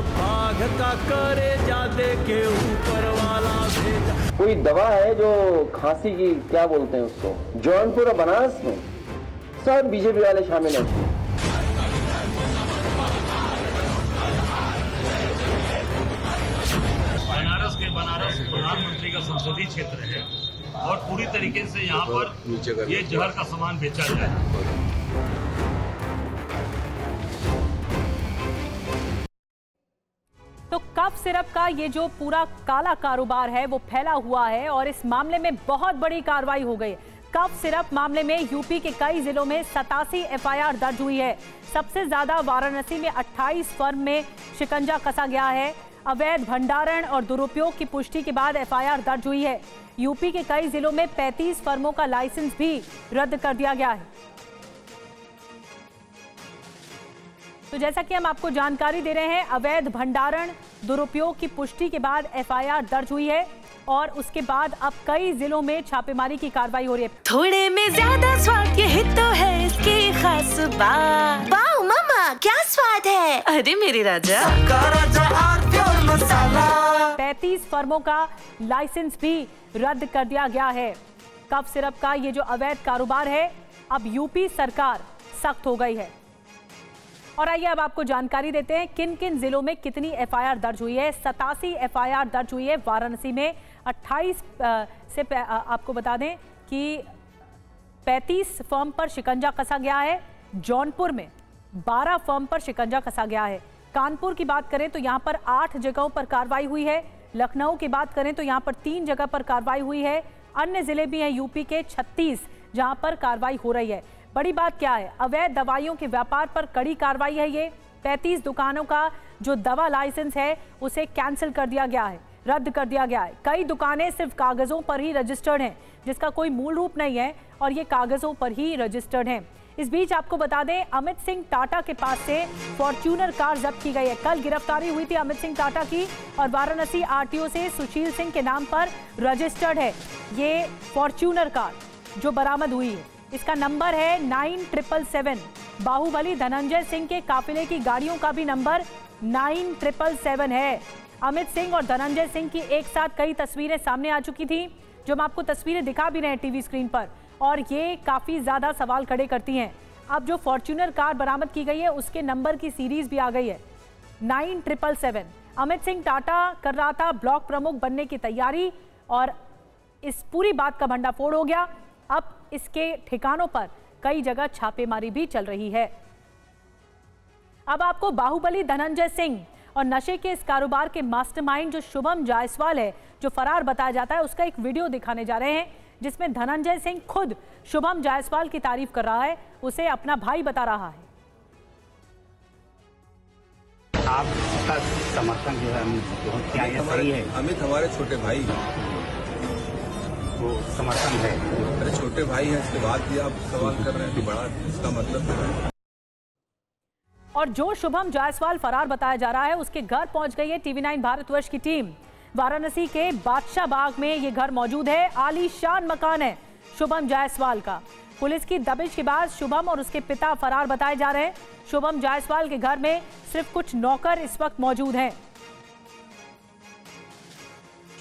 भाग का करे जादे के ऊपर वाला भेजा। कोई दवा है जो खांसी की, क्या बोलते हैं उसको, जौनपुर और बनारस में सब बीजेपी वाले शामिल हैं। बनारस प्रधानमंत्री का संसदीय क्षेत्र है और पूरी तरीके से यहाँ पर ये जहर का सामान बेचा जाए। तो कफ सिरप का ये जो पूरा काला कारोबार है वो फैला हुआ है और इस मामले में बहुत बड़ी कार्रवाई हो गई। कफ सिरप मामले में यूपी के कई जिलों में 87 एफआईआर दर्ज हुई है। सबसे ज्यादा वाराणसी में 28 फर्म में शिकंजा कसा गया है। अवैध भंडारण और दुरुपयोग की पुष्टि के बाद एफआईआर दर्ज हुई है। यूपी के कई जिलों में 35 फर्मों का लाइसेंस भी रद्द कर दिया गया है। तो जैसा कि हम आपको जानकारी दे रहे हैं, अवैध भंडारण दुरुपयोग की पुष्टि के बाद एफआईआर दर्ज हुई है और उसके बाद अब कई जिलों में छापेमारी की कार्रवाई हो रही है। थोड़े में ज्यादा स्वाद, यही तो है इसकी खास बात। वाओ मामा, क्या स्वाद है। अरे मेरे राजा, 35 फर्मों का लाइसेंस भी रद्द कर दिया गया है। कफ सिरप का ये जो अवैध कारोबार है, अब यूपी सरकार सख्त हो गई है। और आइए अब आपको जानकारी देते हैं किन किन जिलों में कितनी एफआईआर दर्ज हुई है। 87 एफआईआर दर्ज हुई है वाराणसी में। 28 से आपको बता दें कि 35 फर्म पर शिकंजा कसा गया है। जौनपुर में 12 फर्म पर शिकंजा कसा गया है। कानपुर की बात करें तो यहाँ पर 8 जगहों पर कार्रवाई हुई है। लखनऊ की बात करें तो यहाँ पर 3 जगह पर कार्रवाई हुई है। अन्य जिले भी हैं यूपी के 36 जहाँ पर कार्रवाई हो रही है। बड़ी बात क्या है, अवैध दवाइयों के व्यापार पर कड़ी कार्रवाई है। ये 35 दुकानों का जो दवा लाइसेंस है उसे कैंसिल कर दिया गया है, रद्द कर दिया गया है। कई दुकानें सिर्फ कागजों पर ही रजिस्टर्ड हैं, जिसका कोई मूल रूप नहीं है और ये कागजों पर ही रजिस्टर्ड हैं। इस बीच आपको बता दें, अमित सिंह टाटा के पास से फॉर्च्यूनर कार जब्त की गई है। कल गिरफ्तारी हुई थी अमित सिंह टाटा की और वाराणसी आरटीओ से सुशील सिंह के नाम पर रजिस्टर्ड है ये फॉर्च्यूनर कार जो बरामद हुई है। इसका नंबर है 9777। बाहुबली धनंजय सिंह के काफिले की गाड़ियों का भी नंबर 9777 है। अमित सिंह और धनंजय सिंह की एक साथ कई तस्वीरें सामने आ चुकी थी, जो हम आपको तस्वीरें दिखा भी रहे हैं टीवी स्क्रीन पर, और ये काफी ज्यादा सवाल खड़े करती हैं। अब जो फॉर्च्यूनर कार बरामद की गई है उसके नंबर की सीरीज भी आ गई है 9777। अमित सिंह टाटा कर रहा था ब्लॉक प्रमुख बनने की तैयारी और इस पूरी बात का भंडाफोड़ हो गया। अब इसके ठिकानों पर कई जगह छापेमारी भी चल रही है। अब आपको बाहुबली धनंजय सिंह और नशे के इस कारोबार के मास्टरमाइंड जो शुभम जायसवाल है, जो फरार बताया जाता है, उसका एक वीडियो दिखाने जा रहे हैं जिसमें धनंजय सिंह खुद शुभम जायसवाल की तारीफ कर रहा है, उसे अपना भाई बता रहा है। आपका समर्थन जो है क्या ये सही है? अमित हमारे छोटे भाई, वो समर्थन है। अरे छोटे भाई हैं, इसके बाद भी आप सवाल कर रहे हैं कि बड़ा, इसका मतलब है। और जो शुभम जायसवाल फरार बताया जा रहा है उसके घर पहुंच गई है TV9 भारतवर्ष की टीम। वाराणसी के बादशाह बाग में ये घर मौजूद है। आलीशान मकान है शुभम जायसवाल का। पुलिस की दबिश के बाद शुभम और उसके पिता फरार बताए जा रहे हैं। शुभम जायसवाल के घर में सिर्फ कुछ नौकर इस वक्त मौजूद हैं।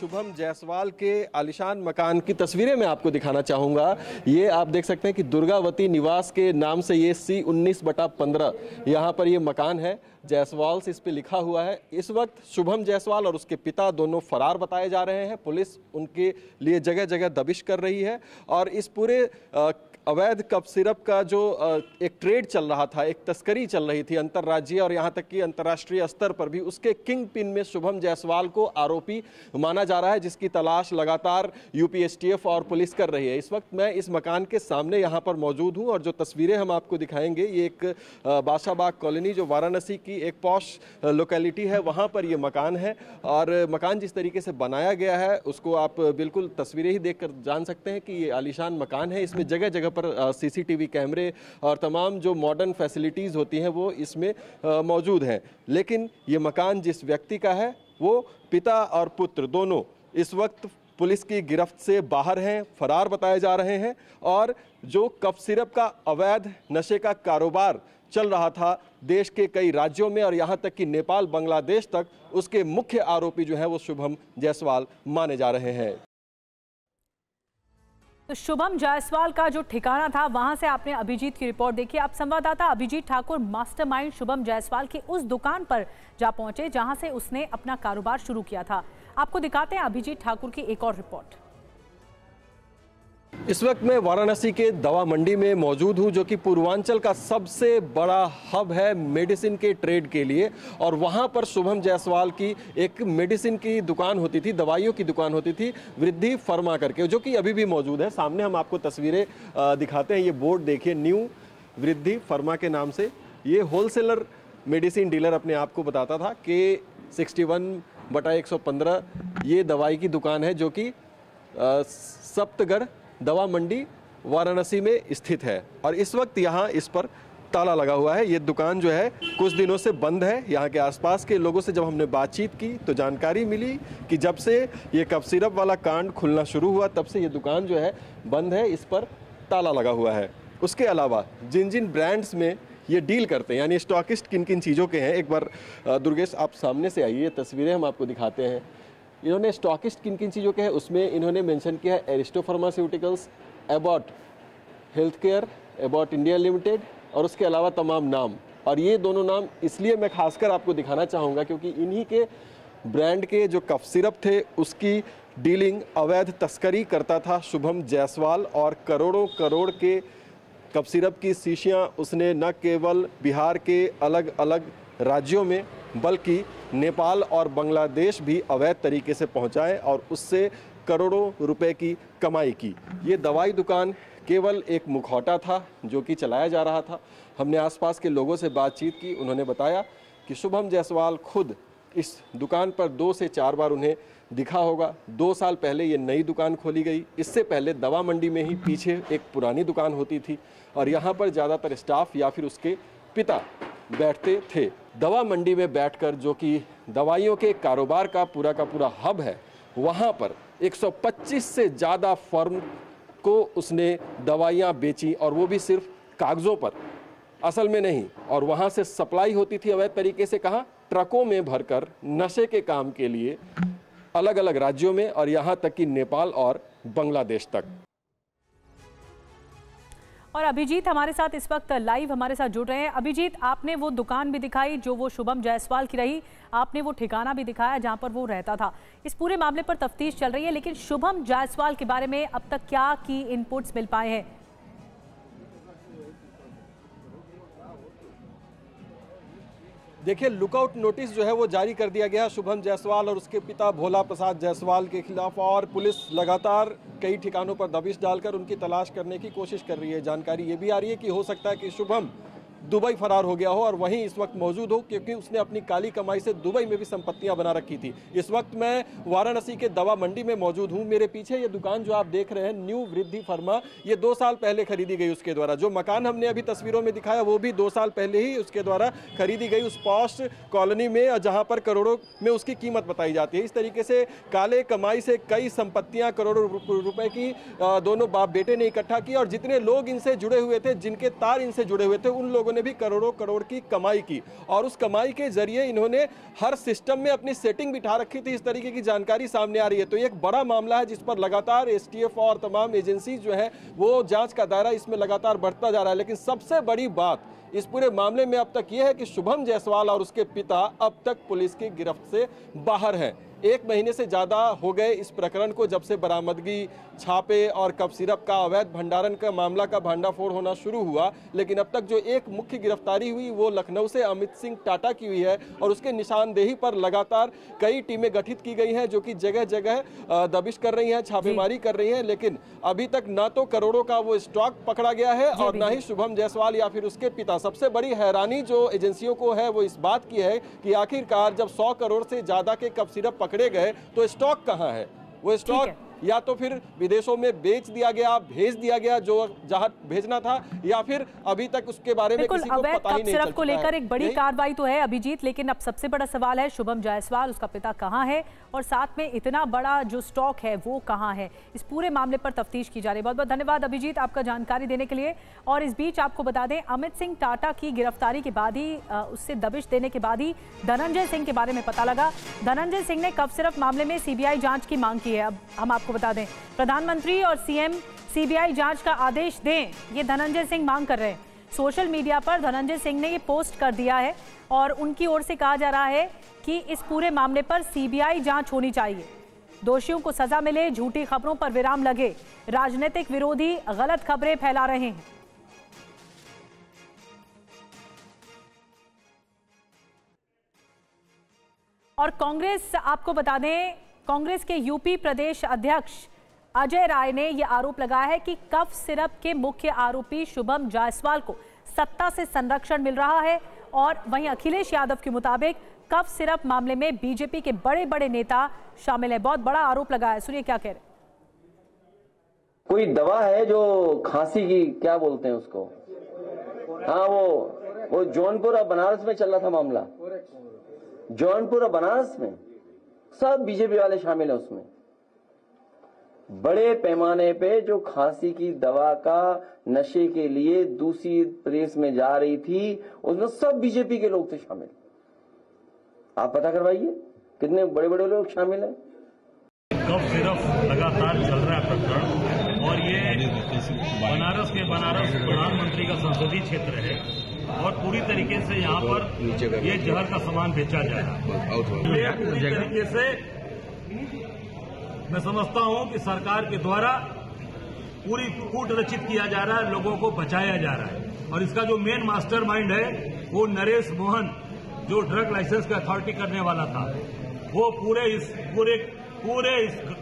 शुभम जायसवाल के आलिशान मकान की तस्वीरें मैं आपको दिखाना चाहूँगा। ये आप देख सकते हैं कि दुर्गावती निवास के नाम से ये C19/15 यहाँ पर ये मकान है। जायसवाल से इस पे लिखा हुआ है। इस वक्त शुभम जायसवाल और उसके पिता दोनों फरार बताए जा रहे हैं। पुलिस उनके लिए जगह जगह दबिश कर रही है और इस पूरे अवैध कफ सिरप का जो एक ट्रेड चल रहा था, एक तस्करी चल रही थी अंतर्राज्यीय और यहाँ तक कि अंतर्राष्ट्रीय स्तर पर भी, उसके किंग पिन में शुभम जायसवाल को आरोपी माना जा रहा है, जिसकी तलाश लगातार यूपी एसटीएफ और पुलिस कर रही है। इस वक्त मैं इस मकान के सामने यहाँ पर मौजूद हूँ और जो तस्वीरें हम आपको दिखाएंगे, ये एक बादशाह बाग कॉलोनी जो वाराणसी की एक पॉश लोकेलिटी है, वहाँ पर ये मकान है। और मकान जिस तरीके से बनाया गया है उसको आप बिल्कुल तस्वीरें ही देखकर जान सकते हैं कि ये आलीशान मकान है। इसमें जगह जगह पर सीसीटीवी कैमरे और तमाम जो मॉडर्न फैसिलिटीज़ होती हैं वो इसमें मौजूद हैं। लेकिन ये मकान जिस व्यक्ति का है वो पिता और पुत्र दोनों इस वक्त पुलिस की गिरफ्त से बाहर हैं, फरार बताए जा रहे हैं। और जो कफ सिरप का अवैध नशे का कारोबार चल रहा था देश के कई राज्यों में और यहाँ तक कि नेपाल बांग्लादेश तक उसके मुख्य आरोपी जो है वो शुभम जायसवाल माने जा रहे हैं। तो शुभम जायसवाल का जो ठिकाना था वहां से आपने अभिजीत की रिपोर्ट देखी। आप संवाददाता अभिजीत ठाकुर मास्टरमाइंड शुभम जायसवाल की उस दुकान पर जा पहुंचे जहां से उसने अपना कारोबार शुरू किया था। आपको दिखाते हैं अभिजीत ठाकुर की एक और रिपोर्ट। इस वक्त मैं वाराणसी के दवा मंडी में मौजूद हूं, जो कि पूर्वांचल का सबसे बड़ा हब है मेडिसिन के ट्रेड के लिए। और वहां पर शुभम जायसवाल की एक मेडिसिन की दुकान होती थी, दवाइयों की दुकान होती थी, वृद्धि फर्मा करके, जो कि अभी भी मौजूद है। सामने हम आपको तस्वीरें दिखाते हैं। ये बोर्ड देखिए, न्यू वृद्धि फर्मा के नाम से। ये होलसेलर मेडिसिन डीलर अपने आप को बताता था कि 61/115 ये दवाई की दुकान है, जो कि सप्तगढ़ दवा मंडी वाराणसी में स्थित है। और इस वक्त यहाँ इस पर ताला लगा हुआ है। ये दुकान जो है कुछ दिनों से बंद है। यहाँ के आसपास के लोगों से जब हमने बातचीत की तो जानकारी मिली कि जब से ये कफ सिरप वाला कांड खुलना शुरू हुआ तब से ये दुकान जो है बंद है, इस पर ताला लगा हुआ है। उसके अलावा जिन जिन ब्रांड्स में ये डील करते हैं, यानी स्टॉकिस्ट किन किन चीज़ों के हैं, एक बार दुर्गेश आप सामने से आइए, तस्वीरें हम आपको दिखाते हैं। इन्होंने स्टॉकिस्ट किन किन चीज़ों के हैं उसमें इन्होंने मेंशन किया है Aristo pharmaceuticals, Abbott health care, Abbott India limited और उसके अलावा तमाम नाम। और ये दोनों नाम इसलिए मैं खासकर आपको दिखाना चाहूँगा क्योंकि इन्हीं के ब्रांड के जो कफ सिरप थे उसकी डीलिंग, अवैध तस्करी करता था शुभम जायसवाल। और करोड़ों करोड़ के कफ सिरप की शीशियाँ उसने न केवल बिहार के अलग अलग राज्यों में बल्कि नेपाल और बांग्लादेश भी अवैध तरीके से पहुंचाए और उससे करोड़ों रुपए की कमाई की। ये दवाई दुकान केवल एक मुखौटा था जो कि चलाया जा रहा था। हमने आसपास के लोगों से बातचीत की, उन्होंने बताया कि शुभम जायसवाल खुद इस दुकान पर 2 से 4 बार उन्हें दिखा होगा। 2 साल पहले ये नई दुकान खोली गई। इससे पहले दवा मंडी में ही पीछे एक पुरानी दुकान होती थी और यहाँ पर ज़्यादातर स्टाफ या फिर उसके पिता बैठते थे। दवा मंडी में बैठकर, जो कि दवाइयों के कारोबार का पूरा हब है, वहाँ पर 125 से ज़्यादा फर्म को उसने दवाइयाँ बेची और वो भी सिर्फ कागज़ों पर, असल में नहीं। और वहाँ से सप्लाई होती थी अवैध तरीके से, कहाँ, ट्रकों में भरकर नशे के काम के लिए अलग अलग राज्यों में और यहाँ तक कि नेपाल और बांग्लादेश तक। और अभिजीत हमारे साथ इस वक्त लाइव हमारे साथ जुड़ रहे हैं। अभिजीत, आपने वो दुकान भी दिखाई जो वो शुभम जायसवाल की रही, आपने वो ठिकाना भी दिखाया जहां पर वो रहता था। इस पूरे मामले पर तफ्तीश चल रही है, लेकिन शुभम जायसवाल के बारे में अब तक क्या की इनपुट्स मिल पाए हैं? देखिए, लुकआउट नोटिस जो है वो जारी कर दिया गया शुभम जायसवाल और उसके पिता भोला प्रसाद जायसवाल के खिलाफ। और पुलिस लगातार कई ठिकानों पर दबिश डालकर उनकी तलाश करने की कोशिश कर रही है। जानकारी ये भी आ रही है कि हो सकता है कि शुभम दुबई फरार हो गया हो और वहीं इस वक्त मौजूद हो, क्योंकि उसने अपनी काली कमाई से दुबई में भी संपत्तियां बना रखी थी। इस वक्त मैं वाराणसी के दवा मंडी में मौजूद हूं। मेरे पीछे ये दुकान जो आप देख रहे हैं, न्यू वृद्धि फर्मा, ये 2 साल पहले खरीदी गई उसके द्वारा। जो मकान हमने अभी तस्वीरों में दिखाया वो भी 2 साल पहले ही उसके द्वारा खरीदी गई, उस पॉश कॉलोनी में, जहाँ पर करोड़ों में उसकी कीमत बताई जाती है। इस तरीके से काले कमाई से कई संपत्तियां करोड़ों रुपए की दोनों बाप बेटे ने इकट्ठा की और जितने लोग इनसे जुड़े हुए थे, जिनके तार इनसे जुड़े हुए थे, उन लोगों ने भी करोड़ों करोड़ की कमाई की। और उस कमाई के जरिए इन्होंने हर सिस्टम में अपनी सेटिंग बिठा रखी थी। इस तरीके की जानकारी सामने आ रही है। तो ये एक बड़ा मामला है जिस पर लगातार एसटीएफ और तमाम एजेंसी जो है वो जांच का दायरा इसमें लगातार बढ़ता जा रहा है। लेकिन सबसे बड़ी बात इस पूरे मामले में अब तक यह है कि शुभम जायसवाल और उसके पिता अब तक पुलिस की गिरफ्त से बाहर हैं। 1 महीने से ज़्यादा हो गए इस प्रकरण को, जब से बरामदगी, छापे और कफ सिरप का अवैध भंडारण का मामला का भांडाफोड़ होना शुरू हुआ। लेकिन अब तक जो एक मुख्य गिरफ्तारी हुई वो लखनऊ से अमित सिंह टाटा की हुई है और उसके निशानदेही पर लगातार कई टीमें गठित की गई हैं जो कि जगह जगह दबिश कर रही हैं, छापेमारी कर रही हैं। लेकिन अभी तक ना तो करोड़ों का वो स्टॉक पकड़ा गया है और ना ही शुभम जायसवाल या फिर उसके पिता। सबसे बड़ी हैरानी जो एजेंसियों को है वो इस बात की है कि आखिरकार जब 100 करोड़ से ज़्यादा के कफ सिरप पकड़े गए तो स्टॉक कहां है? वो स्टॉक या तो फिर विदेशों में बेच दिया गया, भेज दिया गया जो जहां भेजना था, या फिर अभी तक उसके बारे में किसी को पता ही नहीं चल को लेकर एक बड़ी कार्रवाई तो है अभिजीत, लेकिन अब सबसे बड़ा सवाल है शुभम जायसवाल, उसका पिता कहां है और साथ में इतना बड़ा जो स्टॉक है वो कहां है। इस पूरे मामले पर तफ्तीश की जा रही है। बहुत बहुत धन्यवाद अभिजीत आपका जानकारी देने के लिए। और इस बीच आपको बता दें, अमित सिंह टाटा की गिरफ्तारी के बाद ही, उससे दबिश देने के बाद ही धनंजय सिंह के बारे में पता लगा। धनंजय सिंह ने कफ सिरप मामले में सीबीआई जांच की मांग की है। अब हम आपको बता दें, प्रधानमंत्री और सीएम सीबीआई जांच का आदेश दें, ये धनंजय सिंह मांग कर रहे हैं। सोशल मीडिया पर धनंजय सिंह ने ये पोस्ट कर दिया है और उनकी ओर से कहा जा रहा है कि इस पूरे मामले पर सीबीआई जांच होनी चाहिए, दोषियों को सजा मिले, झूठी खबरों पर विराम लगे, राजनीतिक विरोधी गलत खबरें फैला रहे हैं। और कांग्रेस, आपको बता दें, कांग्रेस के यूपी प्रदेश अध्यक्ष अजय राय ने यह आरोप लगाया है कि कफ सिरप के मुख्य आरोपी शुभम जायसवाल को सत्ता से संरक्षण मिल रहा है। और वहीं अखिलेश यादव के मुताबिक कफ सिरप मामले में बीजेपी के बड़े बड़े नेता शामिल है। बहुत बड़ा आरोप लगाया है, सुनिए क्या कह रहे हैं। कोई दवा है जो खांसी की, क्या बोलते हैं उसको, हाँ वो जौनपुर और बनारस में चल रहा था मामला, जौनपुर और बनारस में सब बीजेपी वाले शामिल है उसमें। बड़े पैमाने पे जो खांसी की दवा का नशे के लिए दूसरी प्रदेश में जा रही थी, उसमें सब बीजेपी के लोग थे शामिल। आप पता करवाइए कितने बड़े बड़े लोग शामिल हैं। कफ सिरप लगातार चल रहा है प्रकरण, और ये बनारस प्रधानमंत्री का संसदीय क्षेत्र है और पूरी तरीके से यहाँ पर ये जहर का सामान बेचा जा रहा है। ये पूरी तरीके से मैं समझता हूं कि सरकार के द्वारा पूरी कूट रचित किया जा रहा है, लोगों को बचाया जा रहा है। और इसका जो मेन मास्टरमाइंड है वो नरेश मोहन, जो ड्रग लाइसेंस का अथॉरिटी करने वाला था, वो पूरे इस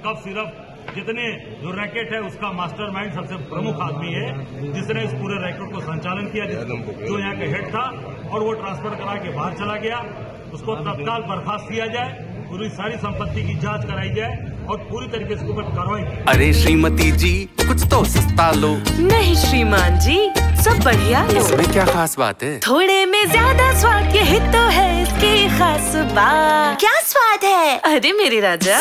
कफ सिरप जितने जो रैकेट है उसका मास्टरमाइंड सबसे प्रमुख आदमी है, जिसने इस पूरे रैकेट को संचालन किया, जो यहाँ का हेड था, और वो ट्रांसफर करा के बाहर चला गया। उसको तत्काल बर्खास्त किया जाए, पूरी सारी संपत्ति की जांच कराई जाए और पूरी तरीके से ऊपर कार्रवाई। अरे श्रीमती जी, कुछ तो सस्ता लो। नहीं श्रीमान जी, सब बढ़िया लो। इसमें क्या खास बात है? थोड़े में ज्यादा स्वाद, यही तो है इसकी खास बात। क्या स्वाद है? अरे मेरे राजा।